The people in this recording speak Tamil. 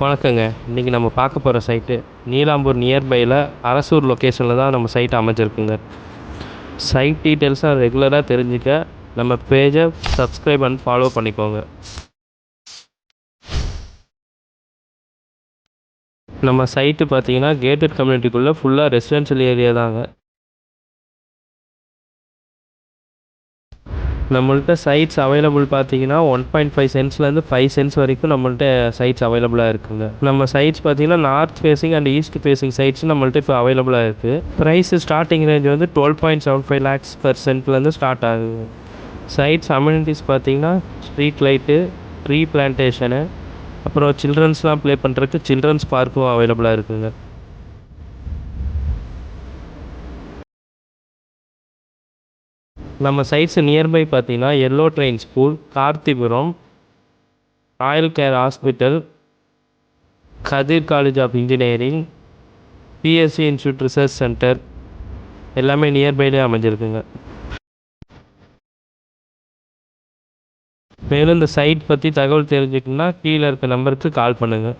வணக்கங்க. இன்றைக்கி நம்ம பார்க்க போகிற சைட்டு நீலாம்பூர் நியர்பையில் அரசூர் லொக்கேஷனில் தான் நம்ம சைட் அமைஞ்சிருக்குங்க. சைட் டீட்டெயில்ஸாக ரெகுலராக தெரிஞ்சுக்க நம்ம பேஜை சப்ஸ்கிரைப் அண்ட் ஃபாலோ பண்ணிக்கோங்க. நம்ம சைட்டு பார்த்தீங்கன்னா கேட்டட் கம்யூனிட்டிக்குள்ளே ஃபுல்லாக ரெசிடென்ஷியல் ஏரியா தாங்க. நம்மள்ட்ட சைட்ஸ் அவைலபிள் பார்த்தீங்கன்னா 1.5 சென்ட்ஸ்லேருந்து 5 சென்ட்ஸ் வரைக்கும் நம்மள்ட்ட சைட்ஸ் அவைலபிளாக இருக்குங்க. நம்ம சைட்ஸ் பார்த்தீங்கன்னா north facing and east facing sites நம்மள்ட்ட இப்போ அவைலபிளாக இருக்குது. ப்ரைஸ் ஸ்டார்டிங் ரேஞ்ச் வந்து 12.75 lakhs per சென்ட்லேருந்து ஸ்டார்ட் ஆகுது. சைட்ஸ் அம்யூனிட்டிஸ் பார்த்தீங்கன்னா ஸ்ட்ரீட் லைட்டு, ட்ரீ பிளான்டேஷனு, அப்புறம் சில்ட்ரன்ஸ்லாம் ப்ளே பண்ணுறதுக்கு சில்ட்ரன்ஸ் பார்க்கும் அவைலபிளாக இருக்குங்க. நம்ம சைட்ஸ் நியர்பை பார்த்தீங்கன்னா Yellow Train School, Karthipuram, Royal Care Hospital, Kathir College of Engineering, PSC institute research centre எல்லாமே நியர்பைலே அமைஞ்சிருக்குங்க. மேலும் இந்த சைட் பற்றி தகவல் தெரிஞ்சுக்கணுன்னா கீழே இருக்க நம்பருக்கு கால் பண்ணுங்கள்.